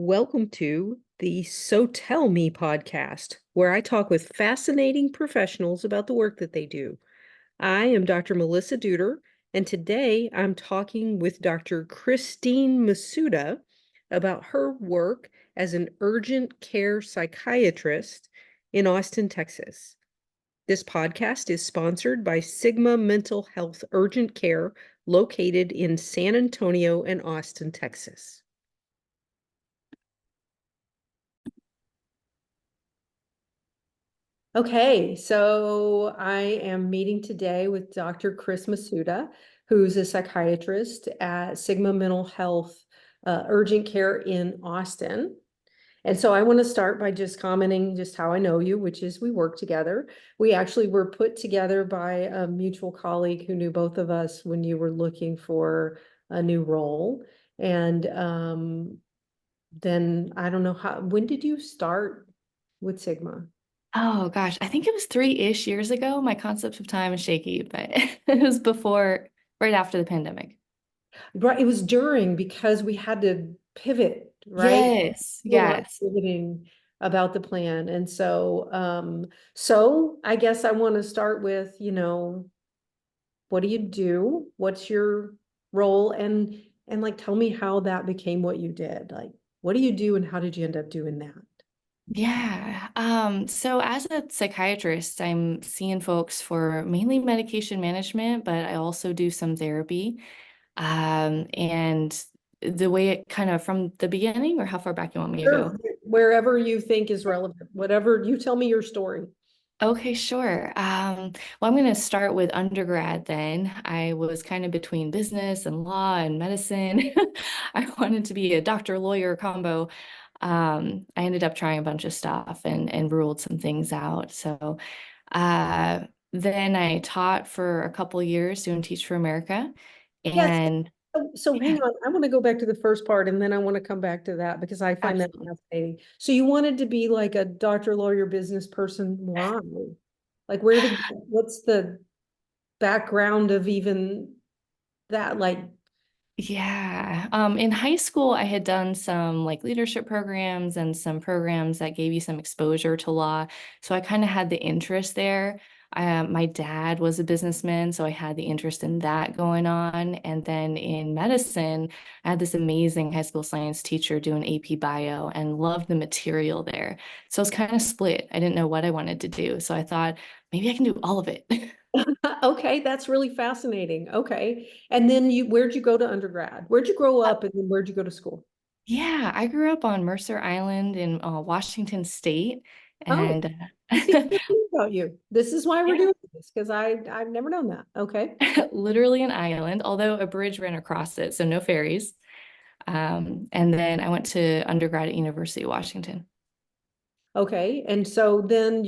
Welcome to the So Tell Me podcast, where I talk with fascinating professionals about the work that they do. I am Dr. Melissa Duder, and today I'm talking with Dr. Christine Masuda about her work as an urgent care psychiatrist in Austin, Texas. This podcast is sponsored by Sigma Mental Health Urgent Care, located in San Antonio and Austin, Texas. Okay, so I am meeting today with Dr. Chris Masuda, who's a psychiatrist at Sigma Mental Health Urgent Care in Austin. And so I want to start by just commenting just how I know you, which is we work together. We actually were put together by a mutual colleague who knew both of us when you were looking for a new role. And then I don't know when did you start with Sigma? Oh gosh, I think it was 3-ish years ago. My concept of time is shaky, but it was right after the pandemic. Right, it was during because we had to pivot, right? Yes, A lot of yes. pivoting about the plan. And so I guess I want to start with, what do you do? What's your role? And like tell me how that became what you did. Like, what do you do and how did you end up doing that? Yeah. So as a psychiatrist, I'm seeing folks for mainly medication management, but I also do some therapy. And the way it kind of from the beginning, or how far back you want me to Sure. go? Wherever you think is relevant, whatever you tell me your story. Okay, sure. Well, I'm going to start with undergrad then. I was kind of between business and law and medicine. I wanted to be a doctor lawyer combo. I ended up trying a bunch of stuff and ruled some things out. So then I taught for a couple years doing Teach for America. Yes. And So hang yeah, on, I want to go back to the first part and then I want to come back to that because I find that absolutely. fascinating. So you wanted to be like a doctor, lawyer, business person. Why? Like what's the background of even that? Like, Yeah. In high school, I had done some like leadership programs and some programs that gave you some exposure to law. So I kind of had the interest there. My dad was a businessman, so I had the interest in that going on. And then in medicine, I had this amazing high school science teacher doing AP bio and loved the material there. So I was kind of split. I didn't know what I wanted to do. So I thought maybe I can do all of it. okay, that's really fascinating. Okay. And then where'd you go to undergrad? Where'd you grow up and then where'd you go to school? Yeah, I grew up on Mercer Island in Washington State, Oh, and see, I didn't know about you. This is why we're yeah, doing this because I've never known that. Okay. literally an island, although a bridge ran across it, so no ferries. And then I went to undergrad at University of Washington. Okay. And so then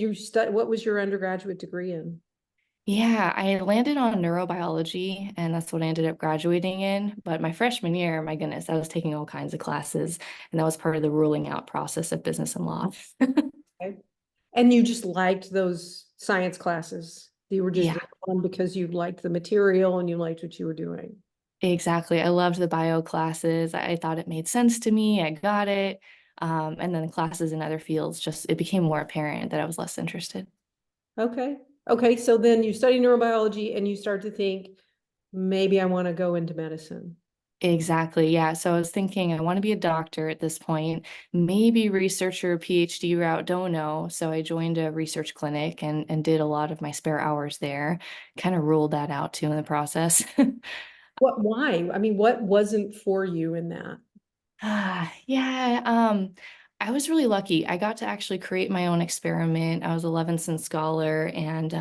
what was your undergraduate degree in? Yeah, I landed on neurobiology, and that's what I ended up graduating in. But my freshman year, my goodness, I was taking all kinds of classes, and that was part of the ruling out process of business and law. Okay. And you just liked those science classes. You were just Yeah. drawn because you liked the material and you liked what you were doing. Exactly. I loved the bio classes. I thought it made sense to me. I got it. And then the classes in other fields, just it became more apparent that I was less interested. Okay. Okay. So then you study neurobiology and you start to think, maybe I want to go into medicine. Exactly. Yeah. So I was thinking I want to be a doctor at this point, maybe researcher, PhD route, don't know. So I joined a research clinic and did a lot of my spare hours there, kind of ruled that out too in the process. Why? I mean, what wasn't for you in that? Yeah, I was really lucky. I got to actually create my own experiment. I was a Levinson scholar and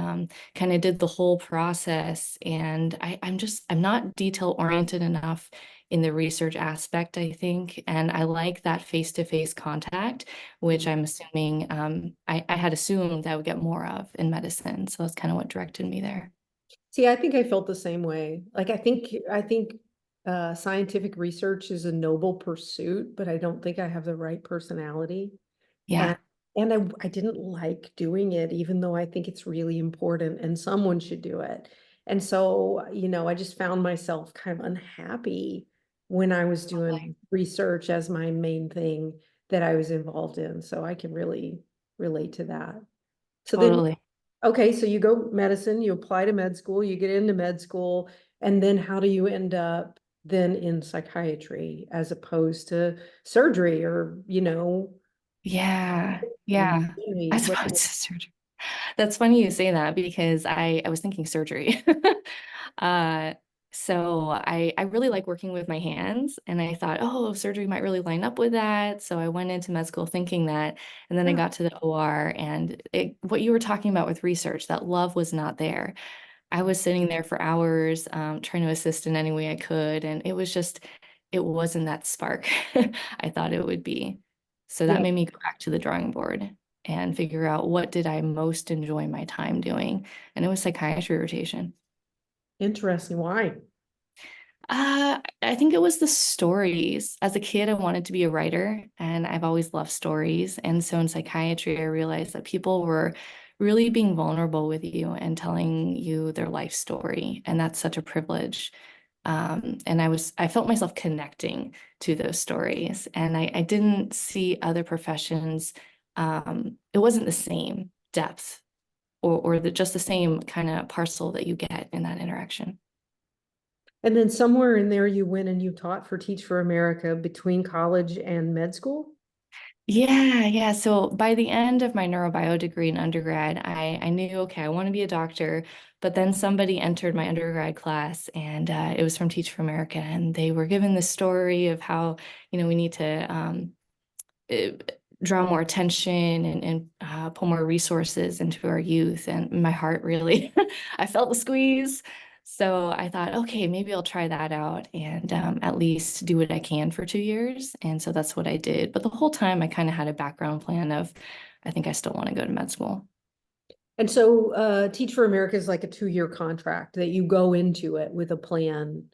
kind of did the whole process. And I'm not detail oriented enough in the research aspect, I think. And I like that face-to-face contact, which I'm assuming I had assumed I would get more of in medicine. So that's kind of what directed me there. See, I think I felt the same way. Like I think scientific research is a noble pursuit, but I don't think I have the right personality. And Yeah. and I didn't like doing it, even though I think it's really important and someone should do it. And so, I just found myself kind of unhappy when I was Totally. doing research as my main thing that I was involved in. So I can really relate to that. So then, Totally. okay, so you go medicine, you apply to med school, you get into med school, and then how do you end up then in psychiatry as opposed to surgery or, Yeah. Yeah. I what? suppose surgery. That's funny you say that because I was thinking surgery. Uh, so I really like working with my hands, and I thought, oh, surgery might really line up with that. So I went into med school thinking that, and then I Yeah, got to the OR, and what you were talking about with research, that love was not there. I was sitting there for hours, trying to assist in any way I could, and it wasn't that spark I thought it would be. So that yeah, made me go back to the drawing board and figure out what did I most enjoy my time doing, and it was psychiatry rotation. interesting. Why? I think it was the stories. As a kid, I wanted to be a writer, and I've always loved stories. And so in psychiatry, I realized that people were really being vulnerable with you and telling you their life story. And that's such a privilege. And I felt myself connecting to those stories. And I didn't see other professions. It wasn't the same depth or just the same kind of parcel that you get in that interaction. And then somewhere in there, you went and you taught for Teach for America between college and med school? Yeah, yeah. So by the end of my neurobio degree in undergrad, I knew, okay, I want to be a doctor. But then somebody entered my undergrad class, and it was from Teach for America, and they were given the story of how, we need to uh, draw more attention and pull more resources into our youth. And my heart really, I felt the squeeze. So I thought, okay, maybe I'll try that out and at least do what I can for 2 years. And so that's what I did. But the whole time I kind of had a background plan of, I think I still want to go to med school. And so Teach for America is like a 2-year contract that you go into it with a plan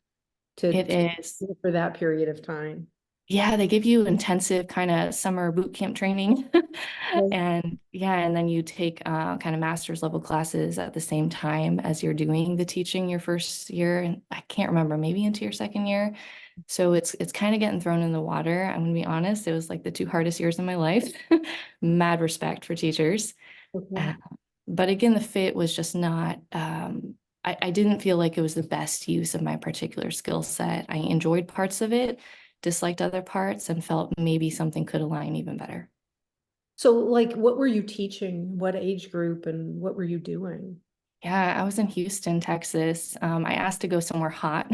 It to is. for that period of time. Yeah, they give you intensive kind of summer boot camp training. Okay. And yeah, and then you take kind of master's level classes at the same time as you're doing the teaching your first year. And I can't remember, maybe into your second year. So it's kind of getting thrown in the water. I'm gonna be honest, it was like the two hardest years of my life. Mad respect for teachers. Okay. Uh, but again, the fit was just not, I didn't feel like it was the best use of my particular skill set. I enjoyed parts of it, disliked other parts, and felt maybe something could align even better. So like what were you teaching? What age group and what were you doing? Yeah, I was in Houston, Texas. I asked to go somewhere hot,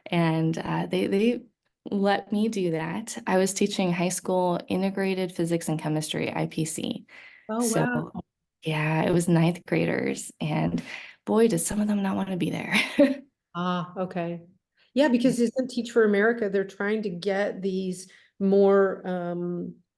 and they let me do that. I was teaching high school integrated physics and chemistry, IPC. Oh, So wow. yeah, it was ninth graders, and boy, did some of them not want to be there. Ah, okay. Yeah, Yeah. because isn't Teach for America, they're trying to get these more,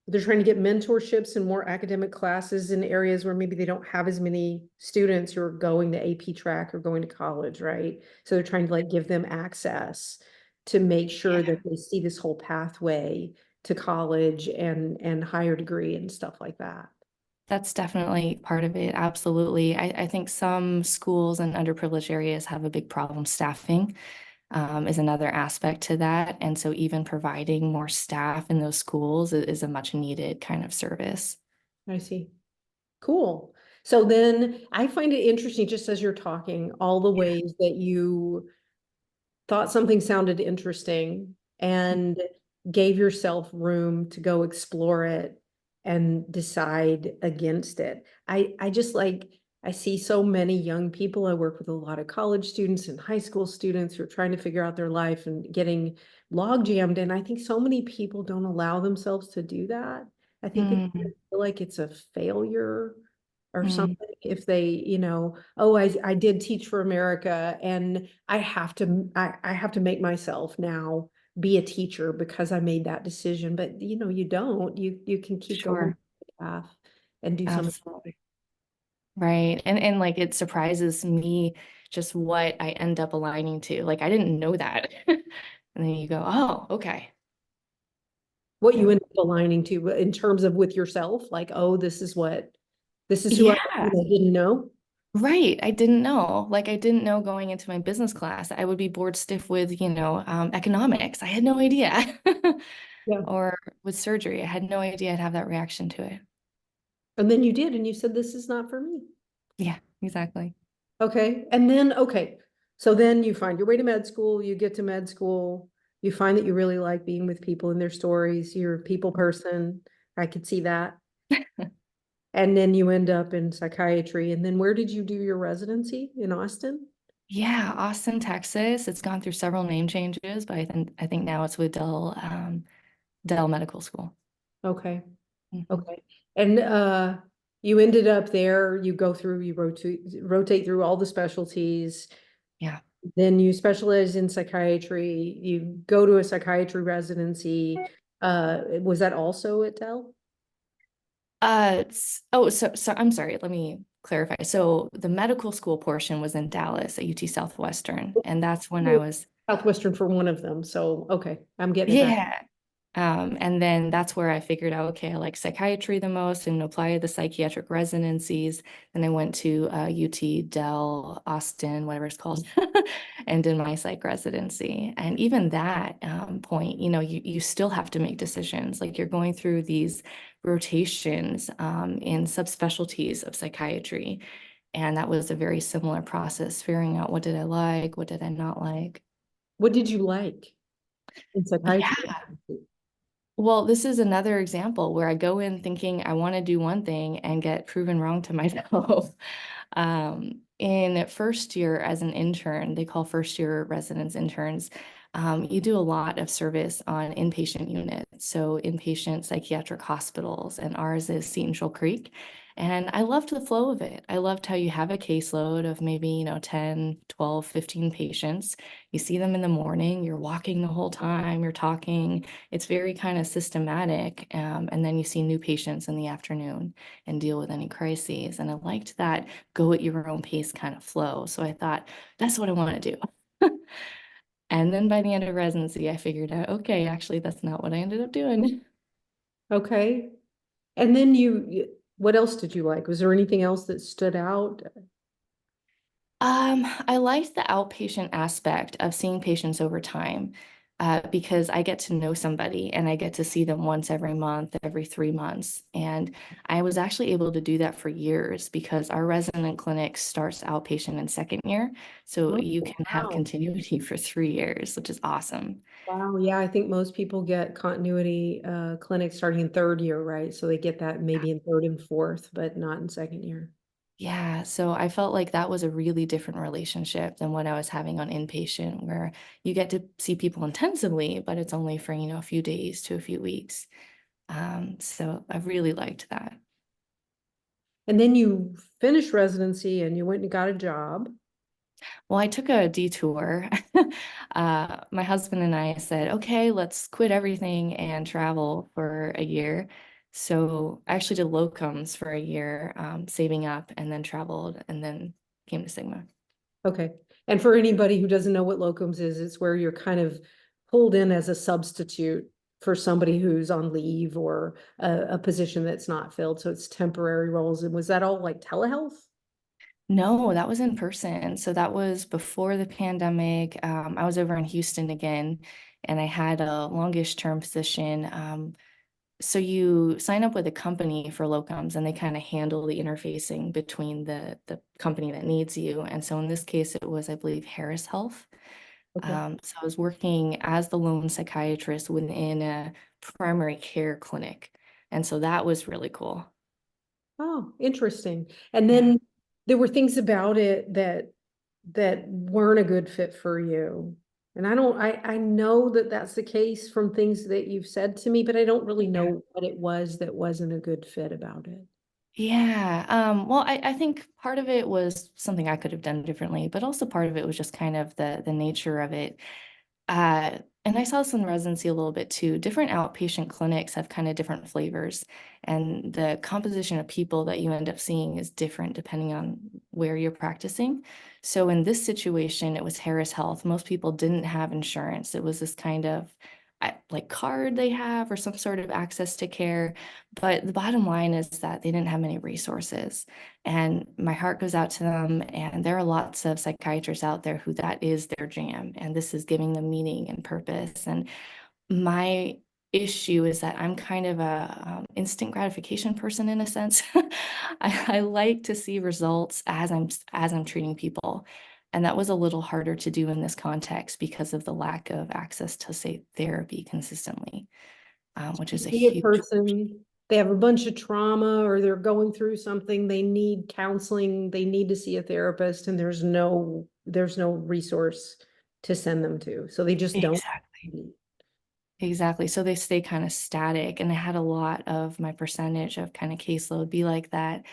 they're trying to get mentorships and more academic classes in areas where maybe they don't have as many students who are going the AP track or going to college, right? So they're trying to like give them access to make sure Yeah, that they see this whole pathway to college and higher degree and stuff like that. that's definitely part of it. Absolutely. I think some schools in underprivileged areas have a big problem staffing. Is another aspect to that. And so even providing more staff in those schools is a much needed kind of service. I see. Cool. So then I find it interesting, just as you're talking, all the Yeah. ways that you thought something sounded interesting and gave yourself room to go explore it and decide against it. I just like I see so many young people. I work with a lot of college students and high school students who are trying to figure out their life and getting log jammed. And I think so many people don't allow themselves to do that. I think they Mm, feel like it's a failure or mm, something if they, oh, I did Teach for America and I have to make myself now be a teacher because I made that decision. But you don't. You can keep going sure. the path and do something. Absolutely. Right. And like it surprises me just what I end up aligning to. Like I didn't know that. And then you go, oh, okay. What you Yeah. end up aligning to in terms of with yourself, like, oh, this is who I Yeah. didn't know. Right. I didn't know. Like, I didn't know going into my business class, I would be bored stiff with, economics. I had no idea. Yeah. Or with surgery, I had no idea I'd have that reaction to it. And then you did, and you said, this is not for me. Yeah, exactly. Okay. And then, okay. So then you find your way to med school, you get to med school, you find that you really like being with people and their stories. You're a people person. I could see that. And then you end up in psychiatry. And then where did you do your residency? In Austin? Yeah, Austin, Texas. It's gone through several name changes, but I think now it's with Dell Medical School. Okay. Mhm. Okay. And you ended up there, you go through, you rotate through all the specialties. Yeah. Then you specialize in psychiatry, you go to a psychiatry residency. Was that also at Dell? So I'm sorry, let me clarify. So the medical school portion was in Dallas at UT Southwestern, and that's when I was. Southwestern for one of them. So, okay, I'm getting it back. Yeah. And then that's where I figured out, okay, I like psychiatry the most and applied the psychiatric residencies. Then I went to UT Dell, Austin, whatever it's called, and did my psych residency. And even that point, you still have to make decisions. Like you're going through these rotations in subspecialties of psychiatry. And that was a very similar process, figuring out what did I like, what did I not like. What did you like in psychiatry Yeah. residency? Well, this is another example where I go in thinking I want to do one thing and get proven wrong to myself. In first year as an intern, they call first year residents interns. You do a lot of service on inpatient units, so inpatient psychiatric hospitals, and ours is Seton Creek. And I loved the flow of it. I loved how you have a caseload of maybe, 10, 12, 15 patients. You see them in the morning, you're walking the whole time, you're talking. It's very kind of systematic. And then you see new patients in the afternoon and deal with any crises. And I liked that go at your own pace kind of flow. So I thought, that's what I want to do. And then by the end of residency, I figured out, okay, actually, that's not what I ended up doing. Okay. And then what else did you like? Was there anything else that stood out? I liked the outpatient aspect of seeing patients over time, because I get to know somebody and I get to see them once every month, every 3 months. And I was actually able to do that for years because our resident clinic starts outpatient in second year. So Oh, you can have wow. continuity for 3 years, which is awesome. Wow. Yeah, I think most people get continuity clinics starting in third year, right? So they get that maybe in third and fourth, but not in second year. Yeah, so I felt like that was a really different relationship than what I was having on inpatient, where you get to see people intensively, but it's only for, a few days to a few weeks. So I really liked that. And then you finished residency and you went and got a job. Well, I took a detour. My husband and I said, okay, let's quit everything and travel for a year. So I actually did locums for a year, saving up, and then traveled and then came to Sigma. Okay. And for anybody who doesn't know what locums is, it's where you're kind of pulled in as a substitute for somebody who's on leave or a position that's not filled. So it's temporary roles. And was that all like telehealth? No, that was in person. So that was before the pandemic. I was over in Houston again, and I had a longish term position. So you sign up with a company for locums, and they kind of handle the interfacing between the company that needs you. And so in this case, it was, I believe, Harris Health. Okay. So I was working as the lone psychiatrist within a primary care clinic. And so that was really cool. Oh, interesting. And Yeah. then there were things about it that weren't a good fit for you. And I know that that's the case from things that you've said to me, but I don't really Yeah. know what it was that wasn't a good fit about it. Yeah. Well, I think part of it was something I could have done differently, but also part of it was just kind of the nature of it. And I saw this in residency a little bit too. Different outpatient clinics have kind of different flavors, and the composition of people that you end up seeing is different depending on where you're practicing. So in this situation, it was Harris Health. Most people didn't have insurance. It was this kind of like card they have or some sort of access to care. But the bottom line is that they didn't have many resources. And my heart goes out to them. And there are lots of psychiatrists out there who that is their jam. And this is giving them meaning and purpose. And my issue is that I'm kind of a instant gratification person in a sense. I like to see results as I'm treating people, and that was a little harder to do in this context because of the lack of access to, say, therapy consistently, which is a See a huge. person, they have a bunch of trauma or they're going through something, they need counseling, they need to see a therapist, and there's no resource to send them to. So they just don't. Exactly. Exactly. So they stay kind of static, and I had a lot of my percentage of kind of caseload be like that.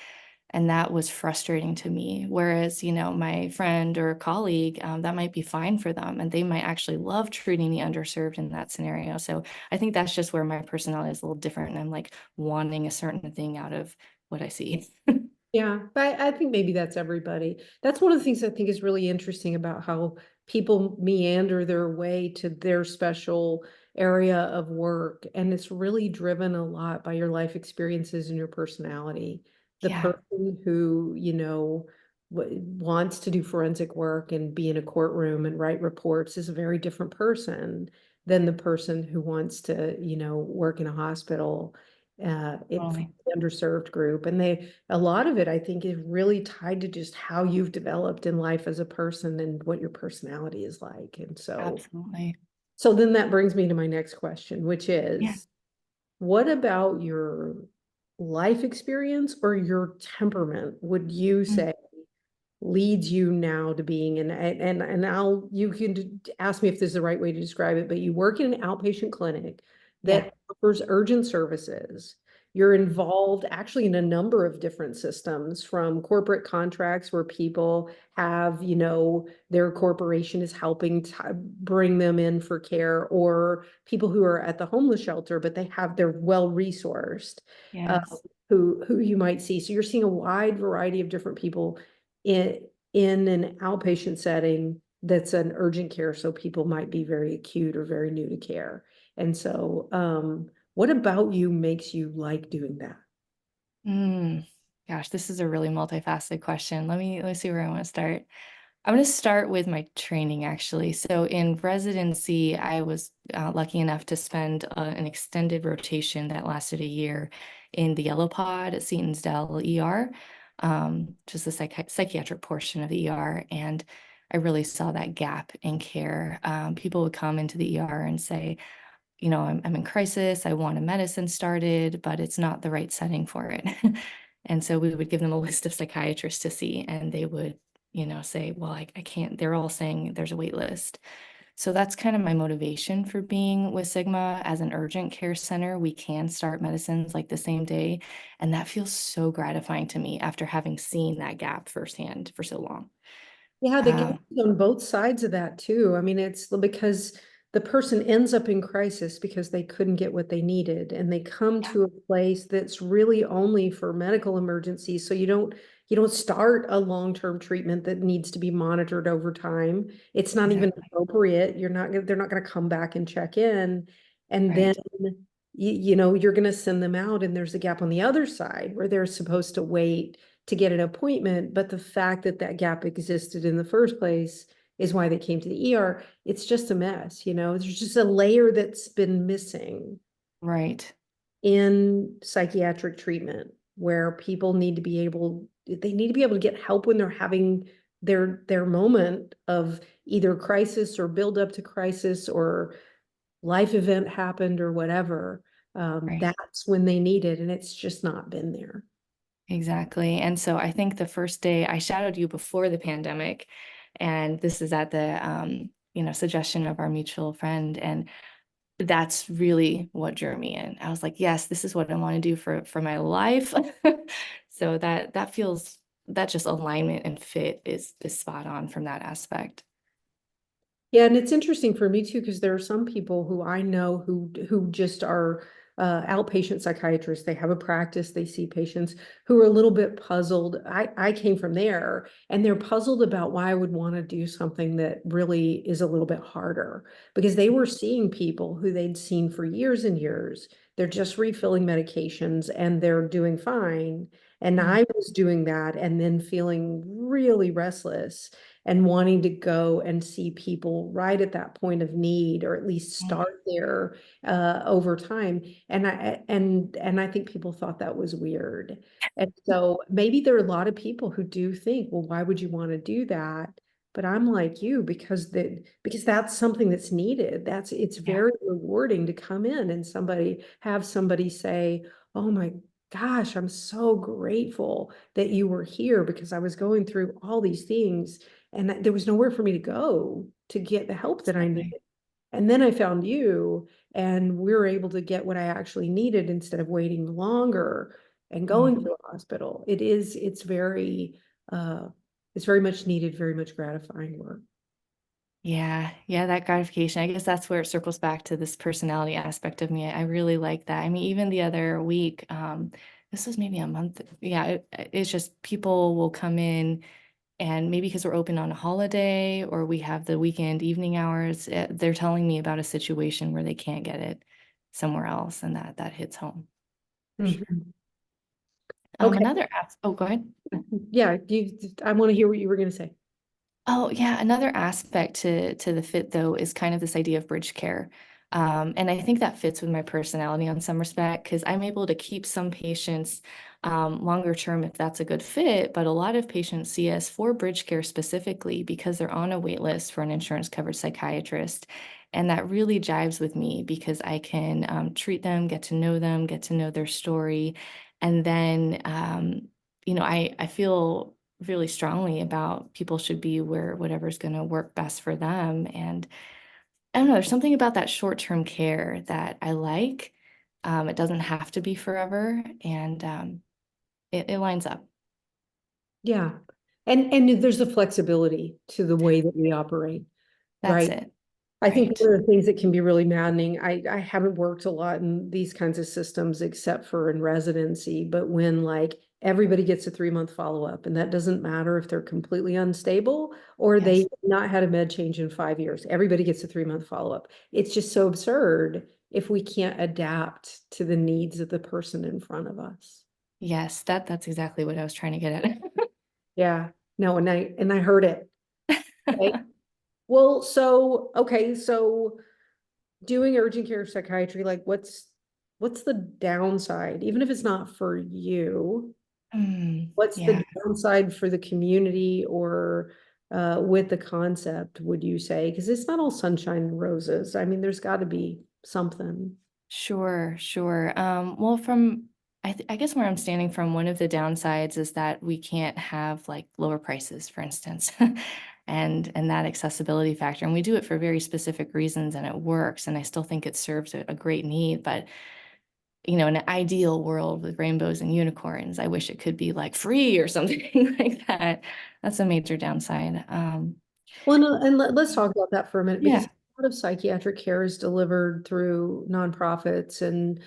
And that was frustrating to me. Whereas, my friend or colleague, that might be fine for them, and they might actually love treating the underserved in that scenario. So I think that's just where my personality is a little different. And I'm like wanting a certain thing out of what I see. Yeah, but I think maybe that's everybody. That's one of the things I think is really interesting about how people meander their way to their special area of work. And it's really driven a lot by your life experiences and your personality. The Yeah. person who, wants to do forensic work and be in a courtroom and write reports is a very different person than the person who wants to, work in a hospital, for Totally. the underserved group. And a lot of it, I think, is really tied to just how you've developed in life as a person and what your personality is like. And Absolutely. so then that brings me to my next question, which Yeah. is, what about your life experience or your temperament would you Mm. say leads you now to being and you can ask me if this is the right way to describe it, but you work in an outpatient clinic Yeah. that offers urgent services. You're involved actually in a number of different systems, from corporate contracts where people have, their corporation is helping to bring them in for care, or people who are at the homeless shelter, but they're well resourced, uh, Yes. who you might see. So you're seeing a wide variety of different people in in an outpatient setting that's an urgent care, so people might be very acute or very new to care. And so, what about you makes you like doing that? Mm. Gosh, this is a really multifaceted question. Let me see where I want to start. I'm going to start with my training, actually. So in residency, I was lucky enough to spend an extended rotation that lasted a year in the Yellow Pod at Seton's Dell ER, just the psychiatric portion of the ER. And I really saw that gap in care. People would come into the ER and say, I'm in crisis. I want a medicine started, but it's not the right setting for it. And so we would give them a list of psychiatrists to see, and they would, say, well, I can't, they're all saying there's a wait list. So that's kind of my motivation for being with Sigma as an urgent care center. We can start medicines like the same day. And that feels so gratifying to me after having seen that gap firsthand for so long. Yeah, the game's Um, on both sides of that too. I mean, it's because the person ends up in crisis because they couldn't get what they needed, and they come yeah, to a place that's really only for medical emergencies. So you don't start a long-term treatment that needs to be monitored over time. It's not even exactly. appropriate. They're not gonna come back and check in. And then Right. you're gonna send them out, and there's a gap on the other side where they're supposed to wait to get an appointment, but the fact that that gap existed in the first place is why they came to the ER. It's just a mess, there's just a layer that's been missing Right. in psychiatric treatment, where they need to be able to get help when they're having their moment of either crisis or build up to crisis, or life event happened or whatever. Right. That's when they need it, and it's just not been there. Exactly. And so I think the first day I shadowed you before the pandemic, and this is at the suggestion of our mutual friend. And that's really what drew me in. I was like, yes, this is what I want to do for my life. So that just alignment and fit is spot on from that aspect. Yeah, and it's interesting for me too, because there are some people who I know who just are outpatient psychiatrists. They have a practice. They see patients who are a little bit puzzled. I came from there, and they're puzzled about why I would want to do something that really is a little bit harder, because they were seeing people who they'd seen for years and years. They're just refilling medications and they're doing fine. And Mm, I was doing that and then feeling really restless and wanting to go and see people right at that point of need, or at least mm, start there over time. And I think people thought that was weird. And so maybe there are a lot of people who do think, well, why would you want to do that? But I'm like you, because that's something that's needed. It's yeah, very rewarding to come in and have somebody say, "Oh my gosh, I'm so grateful that you were here because I was going through all these things and there was nowhere for me to go to get the help that I absolutely. needed. And then I found you, and we were able to get what I actually needed instead of waiting longer and going Mm. to a hospital. Uh, it's very much needed, very much gratifying work. Yeah, yeah, that gratification. I guess that's where it circles back to this personality aspect of me. I really like that. I mean, even the other week, this was maybe a month. Yeah, it's just people will come in and maybe because we're open on a holiday or we have the weekend evening hours, they're telling me about a situation where they can't get it somewhere else, and that hits home for sure. Mhm. Okay. Another oh, go ahead. Yeah, I want to hear what you were going to say. Oh, yeah, another aspect to the fit though is kind of this idea of bridge care. And I think that fits with my personality on some respect because I'm able to keep some patients longer term if that's a good fit. But a lot of patients see us for bridge care specifically because they're on a wait list for an insurance covered psychiatrist. And that really jives with me because I can treat them, get to know their story. And then, I feel really strongly about people should be where whatever's going to work best for them. And I don't know, there's something about that short-term care that I like. It doesn't have to be forever, and it lines up. Yeah. And there's a flexibility to the way that we operate, That's right? it. I think Right. one of the things that can be really maddening, I haven't worked a lot in these kinds of systems except for in residency, but when like everybody gets a 3-month follow-up, and that doesn't matter if they're completely unstable or Yes. they not had a med change in 5 years, everybody gets a 3-month follow-up. It's just so absurd if we can't adapt to the needs of the person in front of us. Yes, that's exactly what I was trying to get at. Yeah, no, and I heard it. Okay. Well, so okay, so doing urgent care psychiatry, like what's the downside? Even if it's not for you, what's Yeah. the downside for the community or with the concept, would you say? Because it's not all sunshine and roses. I mean, there's got to be something. Sure, sure. Well, I guess where I'm standing from, one of the downsides is that we can't have like lower prices, for instance, and that accessibility factor. And we do it for very specific reasons, and it works. And I still think it serves a great need. But in an ideal world with rainbows and unicorns, I wish it could be like free or something like that. That's a major downside. Well, no, and let's talk about that for a minute, because Yeah. a lot of psychiatric care is delivered through nonprofits and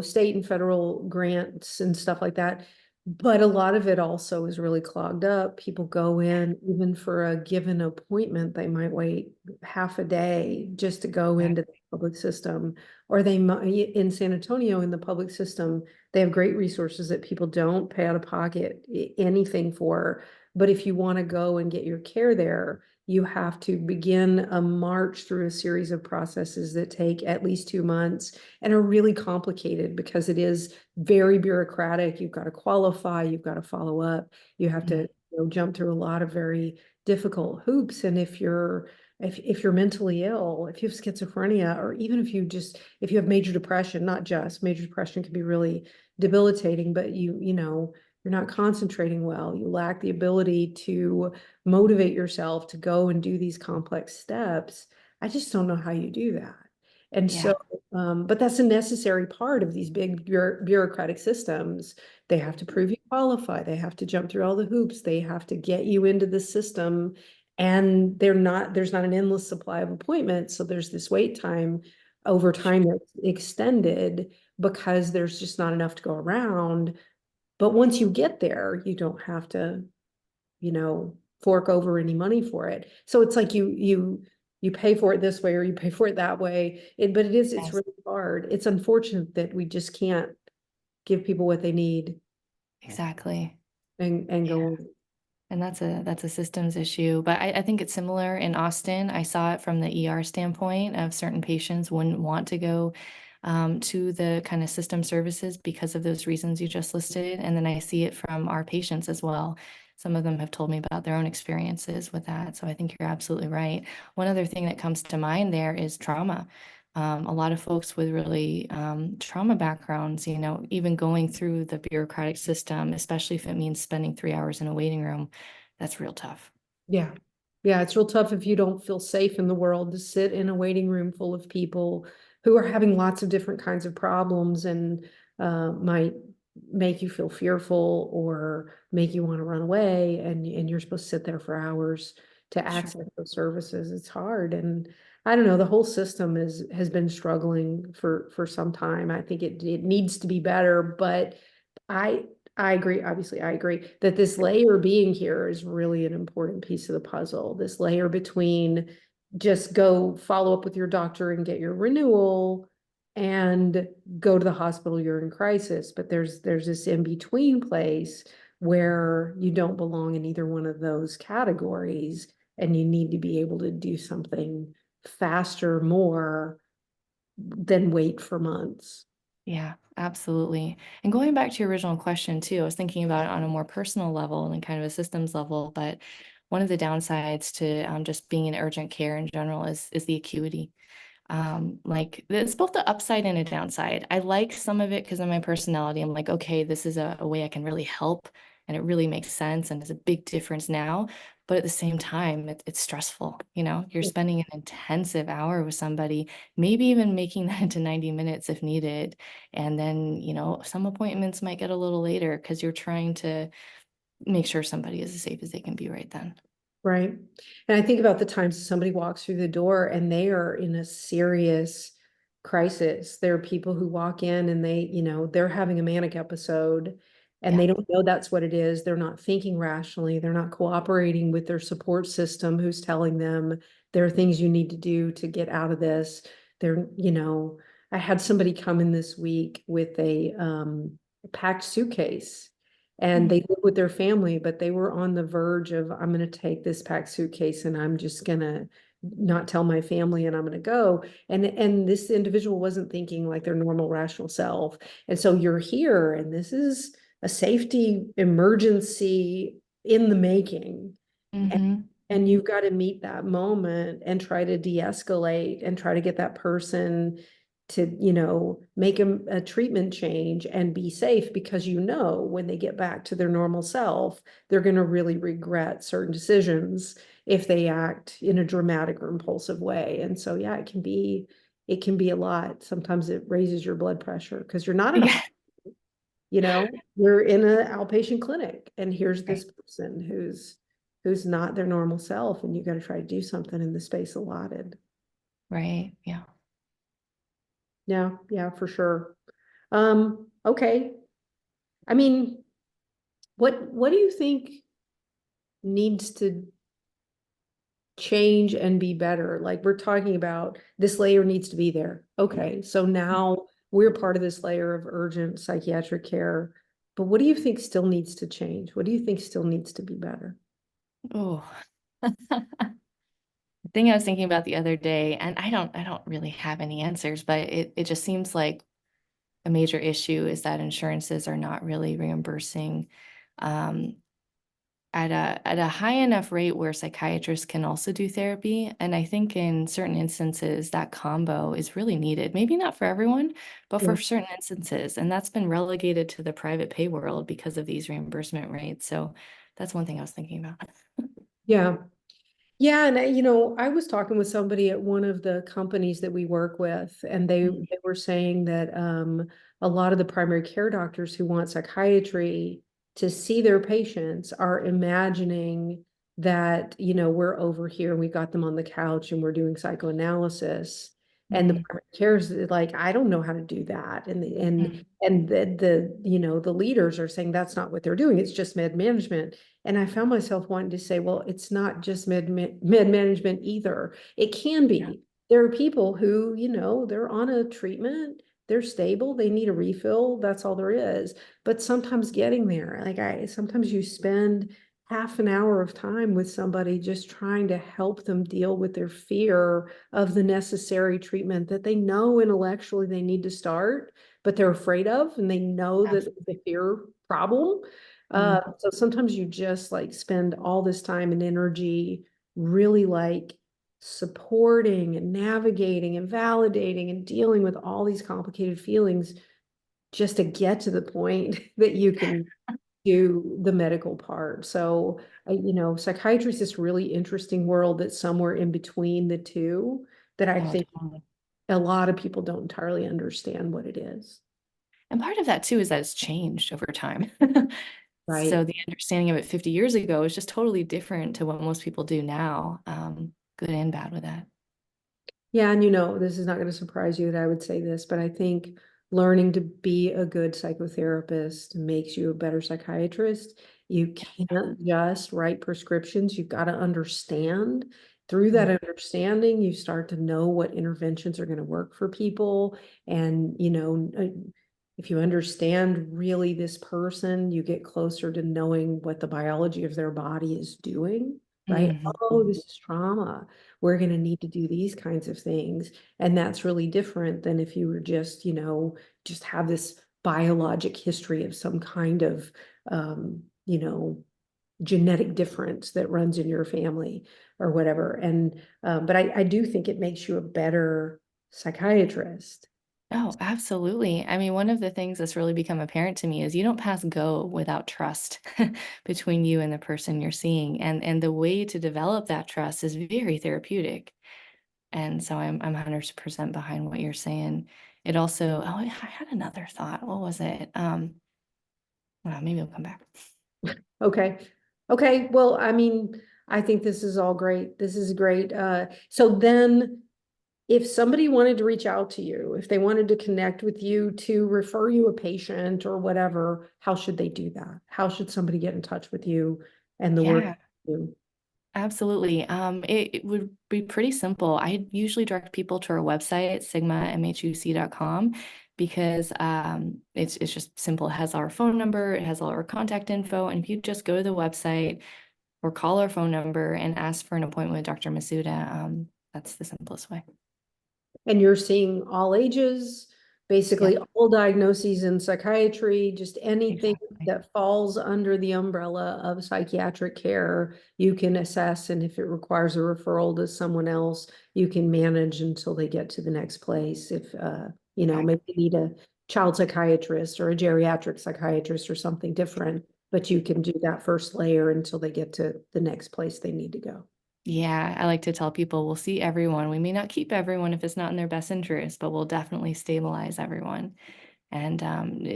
state and federal grants and stuff like that. But a lot of it also is really clogged up. People go in, even for a given appointment, they might wait half a day just to go into the public system. Or they might, in San Antonio, in the public system, they have great resources that people don't pay out of pocket anything for. But if you want to go and get your care there, you have to begin a march through a series of processes that take at least 2 months and are really complicated because it is very bureaucratic. You've got to qualify, you've got to follow up, you have to jump through a lot of very difficult hoops. And if you're mentally ill, if you have schizophrenia, or even if you have major depression, not just major depression can be really debilitating, but you're not concentrating well, you lack the ability to motivate yourself to go and do these complex steps. I just don't know how you do that. And Yeah. so, but that's a necessary part of these big bureaucratic systems. They have to prove you qualify. They have to jump through all the hoops. They have to get you into the system. And there's not an endless supply of appointments. So there's this wait time. over time that's extended because there's just not enough to go around. But once you get there, you don't have to, fork over any money for it. So it's like you pay for it this way or you pay for it that way. But it's Yes, really hard. It's unfortunate that we just can't give people what they need exactly. and Yeah. go on. And that's a systems issue. But I think it's similar in Austin. I saw it from the ER standpoint of certain patients wouldn't want to go to the kind of system services because of those reasons you just listed. And then I see it from our patients as well. Some of them have told me about their own experiences with that. So I think you're absolutely right. One other thing that comes to mind there is trauma. A lot of folks with really trauma backgrounds, even going through the bureaucratic system, especially if it means spending 3 hours in a waiting room, that's real tough. Yeah. Yeah, it's real tough if you don't feel safe in the world to sit in a waiting room full of people who are having lots of different kinds of problems and might make you feel fearful or make you want to run away and you're supposed to sit there for hours to Sure. access those services. It's hard. And I don't know, the whole system has been struggling for some time. I think it needs to be better, but I I agree. Obviously, I agree that this layer being here is really an important piece of the puzzle. This layer between just go follow up with your doctor and get your renewal and go to the hospital, you're in crisis. But there's this in between place where you don't belong in either one of those categories and you need to be able to do something faster, more than wait for months. Yeah, absolutely. And going back to your original question too, I was thinking about it on a more personal level and kind of a systems level, but one of the downsides to just being in urgent care in general is the acuity. Like it's both the upside and a downside. I like some of it because of my personality. I'm like, okay, this is a way I can really help and it really makes sense and it's a big difference now. But at the same time, it's stressful. You're spending an intensive hour with somebody, maybe even making that into 90 minutes if needed. And then, some appointments might get a little later because you're trying to make sure somebody is as safe as they can be right then. Right. And I think about the times somebody walks through the door and they are in a serious crisis. There are people who walk in and they're having a manic episode and Yeah. they don't know that's what it is. They're not thinking rationally. They're not cooperating with their support system who's telling them there are things you need to do to get out of this. I had somebody come in this week with a packed suitcase and Mm. they live with their family, but they were on the verge of, I'm going to take this packed suitcase and I'm just going to not tell my family and I'm going to go. And this individual wasn't thinking like their normal rational self. And so you're here and this is a safety emergency in the making. And, Mm-hmm. and you've got to meet that moment and try to de-escalate and try to get that person to, make a treatment change and be safe because when they get back to their normal self, they're going to really regret certain decisions if they act in a dramatic or impulsive way. And so, yeah, it can be a lot. Sometimes it raises your blood pressure because you're not in a, Yeah. you're in an outpatient clinic and here's Right. this person who's not their normal self and you got to try to do something in the space allotted. Right. Yeah. Yeah, yeah, for sure. Okay. I mean, what do you think needs to change and be better? Like we're talking about this layer needs to be there. Okay, so now we're part of this layer of urgent psychiatric care. But what do you think still needs to change? What do you think still needs to be better? Oh, the thing I was thinking about the other day, and I don't really have any answers, but it just seems like a major issue is that insurances are not really reimbursing um, at a high enough rate where psychiatrists can also do therapy. And I think in certain instances, that combo is really needed. Maybe not for everyone, but Yeah. for certain instances. And that's been relegated to the private pay world because of these reimbursement rates. So that's one thing I was thinking about. Yeah. Yeah, and I was talking with somebody at one of the companies that we work with, and Mm. they were saying that a lot of the primary care doctors who want psychiatry to see their patients are imagining that, we're over here and we got them on the couch and we're doing psychoanalysis. And the Mm, primary care is like, I don't know how to do that. mm, And the leaders are saying that's not what they're doing. It's just med management. And I found myself wanting to say, well, it's not just med management either. It can yeah. be. There are people who, they're on a treatment, they're stable, they need a refill. That's all there is. But sometimes getting there, sometimes you spend half an hour of time with somebody just trying to help them deal with their fear of the necessary treatment that they know intellectually they need to start, but they're afraid of, and they know that it's a fear problem. Mm, So sometimes you just like spend all this time and energy really like supporting and navigating and validating and dealing with all these complicated feelings just to get to the point that you can do the medical part. So, psychiatry is this really interesting world that's somewhere in between the two that I oh, think totally. a lot of people don't entirely understand what it is. And part of that too is that it's changed over time. Right. So the understanding of it 50 years ago is just totally different to what most people do now, good and bad with that. Yeah, and this is not going to surprise you that I would say this, but I think learning to be a good psychotherapist makes you a better psychiatrist. You can't just write prescriptions. You've got to understand. Through that Mm, understanding, you start to know what interventions are going to work for people. And, if you understand really this person, you get closer to knowing what the biology of their body is doing, right? mhm, Oh, this is trauma, we're going to need to do these kinds of things. And that's really different than if you were just, just have this biologic history of some kind of, genetic difference that runs in your family or whatever. But I do think it makes you a better psychiatrist. Oh, absolutely. I mean, one of the things that's really become apparent to me is you don't pass go without trust between you and the person you're seeing. And the way to develop that trust is very therapeutic. And so I'm 100% behind what you're saying. It also, oh, I had another thought. What was it? Well, maybe it'll come back. Okay. Okay. Well, I mean, I think this is all great. This is great. So then if somebody wanted to reach out to you, if they wanted to connect with you to refer you a patient or whatever, how should they do that? How should somebody get in touch with you and the work Yeah. you do? Absolutely. It would be pretty simple. I usually direct people to our website, sigmamhuc.com, because it's just simple. It has our phone number, it has all our contact info. And if you just go to the website or call our phone number and ask for an appointment with Dr. Masuda, that's the simplest way. And you're seeing all ages, basically Yep, all diagnoses in psychiatry, just anything exactly. that falls under the umbrella of psychiatric care, you can assess. And if it requires a referral to someone else, you can manage until they get to the next place. If, maybe Exactly. you need a child psychiatrist or a geriatric psychiatrist or something different, but you can do that first layer until they get to the next place they need to go. Yeah, I like to tell people we'll see everyone. We may not keep everyone if it's not in their best interest, but we'll definitely stabilize everyone. And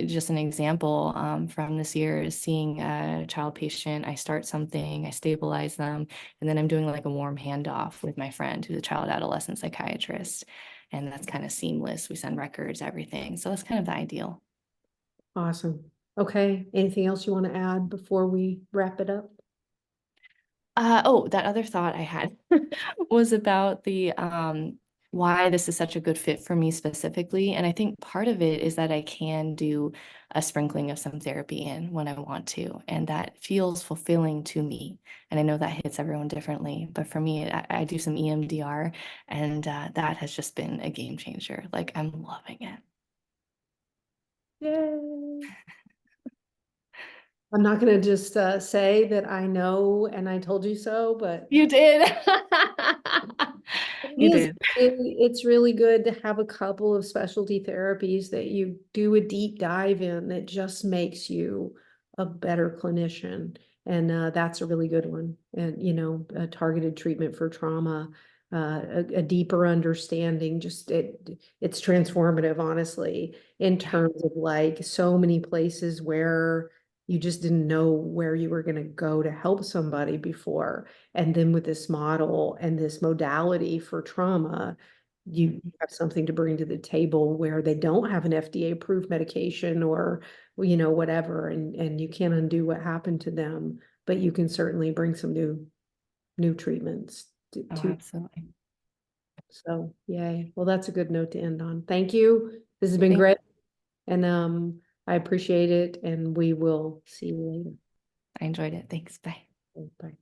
just an example from this year is seeing a child patient. I start something, I stabilize them, and then I'm doing like a warm handoff with my friend who's a child adolescent psychiatrist. And that's kind of seamless. We send records, everything. So that's kind of the ideal. Awesome. Okay. Anything else you want to add before we wrap it up? Oh, that other thought I had was about the why this is such a good fit for me specifically. And I think part of it is that I can do a sprinkling of some therapy in when I want to, and that feels fulfilling to me. And I know that hits everyone differently, but for me, I do some EMDR, and that has just been a game changer. Like I'm loving it. Yay. I'm not going to just say that I know and I told you so, but You did. it You is did. it's really good to have a couple of specialty therapies that you do a deep dive in that just makes you a better clinician. And that's a really good one. And, a targeted treatment for trauma, a deeper understanding, it's transformative, honestly, in Yeah. terms of like so many places where you just didn't know where you were going to go to help somebody before. And then with this model and this modality for trauma, you have something to bring to the table where they don't have an FDA approved medication or, whatever, and you can't undo what happened to them, but you can certainly bring some new treatments Oh, to. absolutely. So yay. Well, that's a good note to end on. Thank you. This has been Thank great. And I appreciate it, and we will see you later. I enjoyed it. Thanks. Bye. Bye.